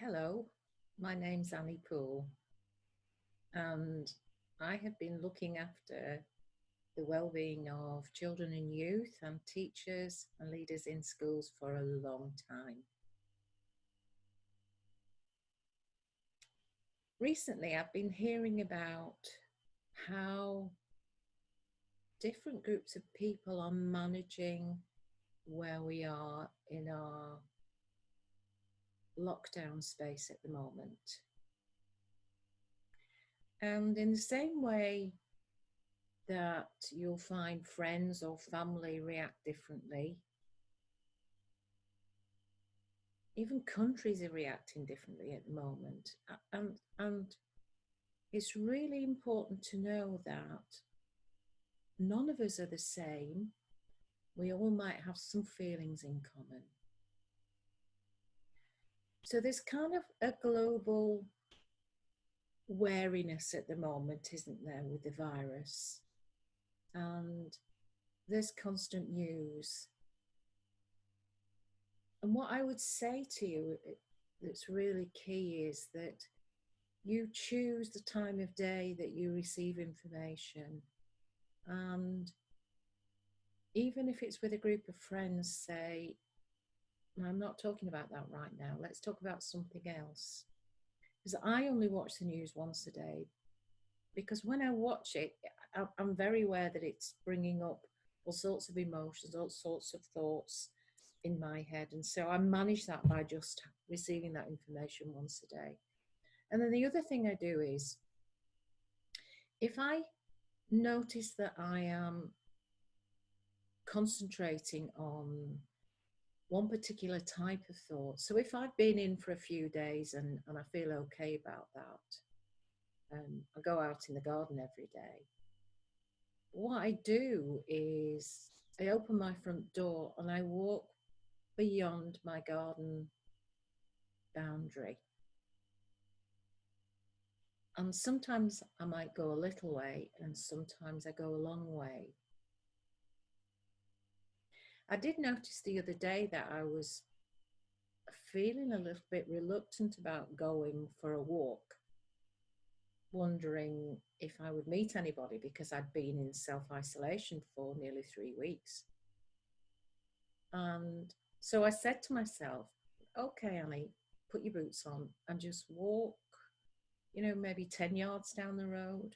Hello, my name's Annie Poole, and I have been looking after the well-being of children and youth and teachers and leaders in schools for a long time. Recently, I've been hearing about how different groups of people are managing where we are in our lockdown space at the moment. And in the same way that you'll find friends or family react differently, even countries are reacting differently at the moment. And it's really important to know that none of us are the same. We all might have some feelings in common. So there's kind of a global wariness at the moment, isn't there, with the virus? And there's constant news. And what I would say to you that's really key is that you choose the time of day that you receive information. And even if it's with a group of friends, say, I'm not talking about that right now, let's talk about something else. Because I only watch the news once a day, because when I watch it, I'm very aware that it's bringing up all sorts of emotions, all sorts of thoughts in my head. And so I manage that by just receiving that information once a day. And then the other thing I do is if I notice that I am concentrating on one particular type of thought. So if I've been in for a few days and I feel okay about that, I go out in the garden every day. What I do is I open my front door and I walk beyond my garden boundary. And sometimes I might go a little way and sometimes I go a long way. I did notice the other day that I was feeling a little bit reluctant about going for a walk, wondering if I would meet anybody because I'd been in self isolation for nearly 3 weeks. And so I said to myself, okay, Annie, put your boots on and just walk, maybe 10 yards down the road.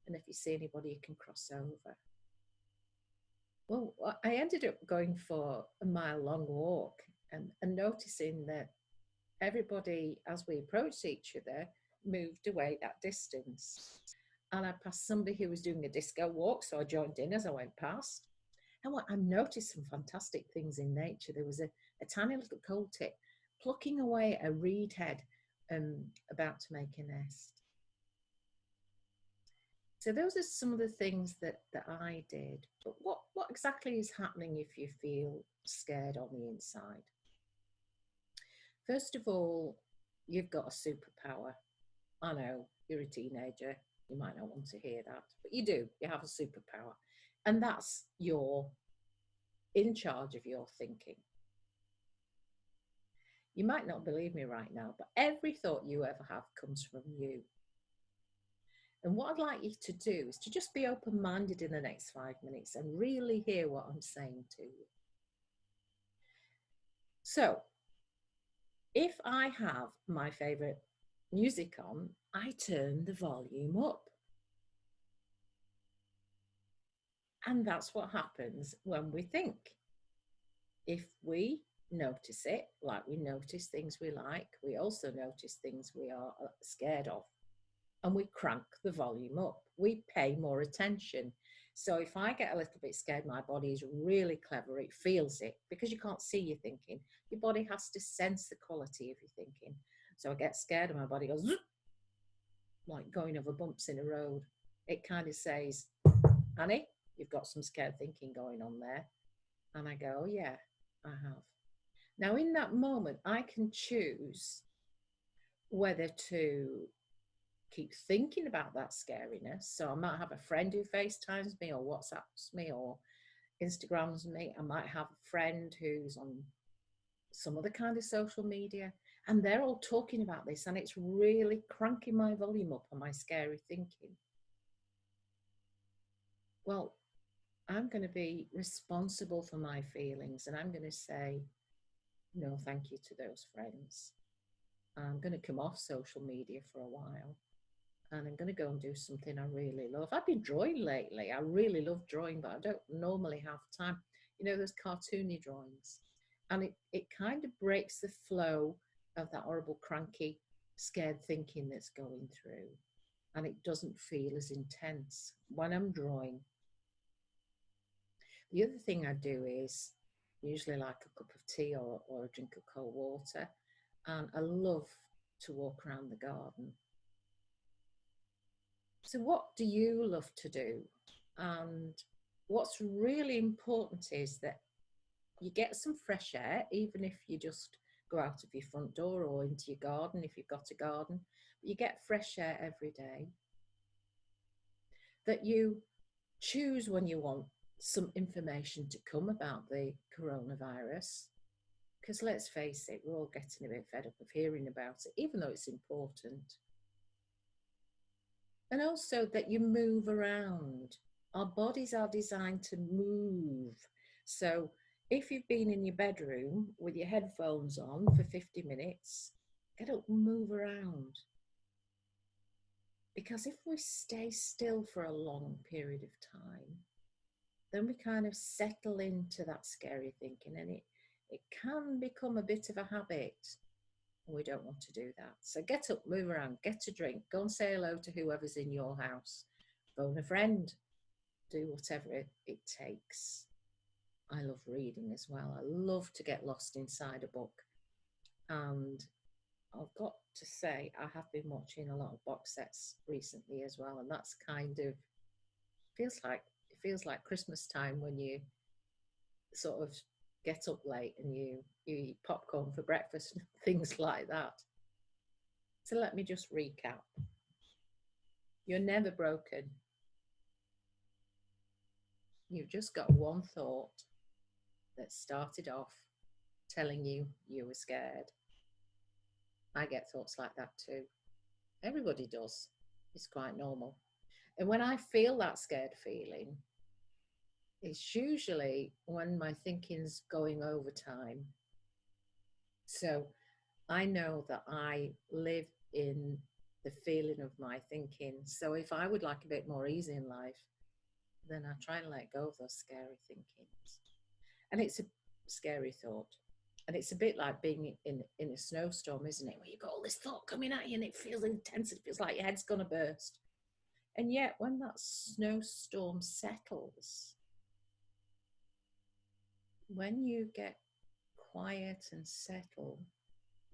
And if you see anybody, you can cross over. Well, I ended up going for a mile long walk and noticing that everybody, as we approached each other, moved away that distance. And I passed somebody who was doing a disco walk, so I joined in as I went past. And I noticed some fantastic things in nature. There was a tiny little coal tit plucking away a reed head about to make a nest. So those are some of the things that I did. But what exactly is happening if you feel scared on the inside? First of all, you've got a superpower. I know you're a teenager, you might not want to hear that, but you do. You have a superpower. And that's you're in charge of your thinking. You might not believe me right now, but every thought you ever have comes from you. And what I'd like you to do is to just be open minded in the next 5 minutes and really hear what I'm saying to you. So, if I have my favorite music on, I turn the volume up. And that's what happens when we think. If we notice it, like we notice things we like, we also notice things we are scared of. And we crank the volume up. We pay more attention. So if I get a little bit scared, my body is really clever. It feels it because you can't see your thinking. Your body has to sense the quality of your thinking. So I get scared and my body goes, zoop, like going over bumps in a road. It kind of says, Annie, you've got some scared thinking going on there. And I go, oh, yeah, I have. Now, in that moment, I can choose whether to keep thinking about that scariness. So I might have a friend who FaceTimes me or WhatsApps me or Instagrams me. I might have a friend who's on some other kind of social media, and they're all talking about this, and it's really cranking my volume up on my scary thinking. Well, I'm going to be responsible for my feelings, and I'm going to say no thank you to those friends. I'm going to come off social media for a while, and I'm going to go and do something I really love. I've been drawing lately. I really love drawing, but I don't normally have time. You know, those cartoony drawings. And it kind of breaks the flow of that horrible, cranky, scared thinking that's going through. And it doesn't feel as intense when I'm drawing. The other thing I do is usually like a cup of tea or a drink of cold water. And I love to walk around the garden. So, what do you love to do? And what's really important is that you get some fresh air, even if you just go out of your front door or into your garden if you've got a garden. But you get fresh air every day. That you choose when you want some information to come about the coronavirus. Because let's face it, we're all getting a bit fed up of hearing about it, even though it's important. And also that you move around. Our bodies are designed to move. So if you've been in your bedroom with your headphones on for 50 minutes, get up and move around. Because if we stay still for a long period of time, then we kind of settle into that scary thinking, and it can become a bit of a habit. We don't want to do that. So get up, move around, get a drink, go and say hello to whoever's in your house, phone a friend, do whatever it takes. I love reading as well. I love to get lost inside a book. And I've got to say, I have been watching a lot of box sets recently as well. And that's kind of it feels like Christmas time when you sort of get up late and you eat popcorn for breakfast and things like that. So let me just recap. You're never broken. You've just got one thought that started off telling you you were scared. I get thoughts like that too. Everybody does. It's quite normal. And when I feel that scared feeling, it's usually when my thinking's going over time. So I know that I live in the feeling of my thinking. So if I would like a bit more ease in life, then I try and let go of those scary thinkings. And it's a scary thought. And it's a bit like being in a snowstorm, isn't it? Where you've got all this thought coming at you and it feels intense. It feels like your head's going to burst. And yet when that snowstorm settles, when you get quiet and settle,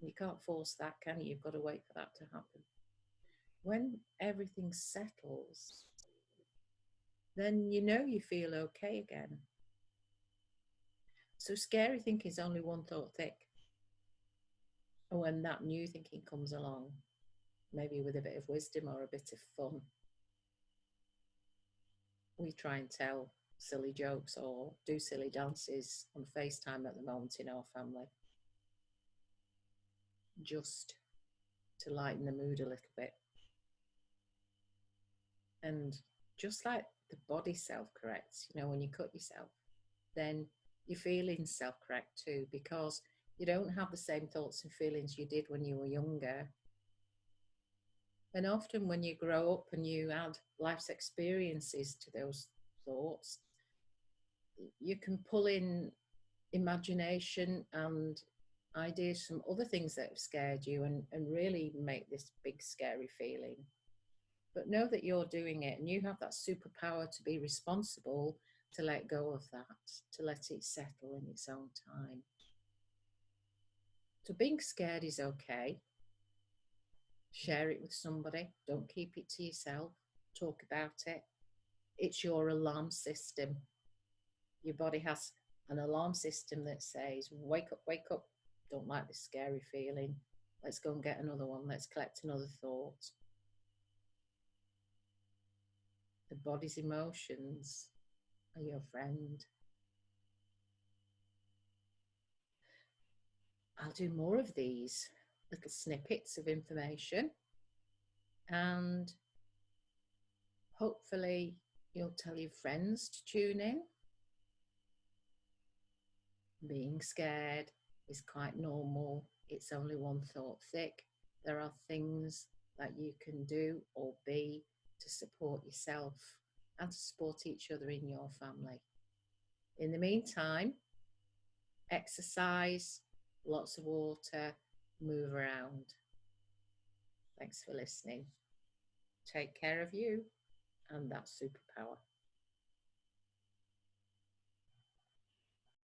you can't force that, can you? You've got to wait for that to happen. When everything settles, then you know you feel okay again. So scary thinking is only one thought thick. And when that new thinking comes along, maybe with a bit of wisdom or a bit of fun, we try and tell silly jokes or do silly dances on FaceTime at the moment in our family, just to lighten the mood a little bit. And just like the body self-corrects, you know, when you cut yourself, then your feelings self-correct too, because you don't have the same thoughts and feelings you did when you were younger. And often when you grow up and you add life's experiences to those thoughts, you can pull in imagination and ideas from other things that have scared you and really make this big scary feeling. But know that you're doing it and you have that superpower to be responsible, to let go of that, to let it settle in its own time. So being scared is okay. Share it with somebody. Don't keep it to yourself. Talk about it. It's your alarm system. Your body has an alarm system that says, wake up, wake up. Don't like this scary feeling. Let's go and get another one. Let's collect another thought. The body's emotions are your friend. I'll do more of these little snippets of information, and hopefully you'll tell your friends to tune in. Being scared is quite normal. It's only one thought thick. There are things that you can do or be to support yourself and to support each other in your family. In the meantime, exercise, lots of water, move around. Thanks for listening. Take care of you, and that's superpower.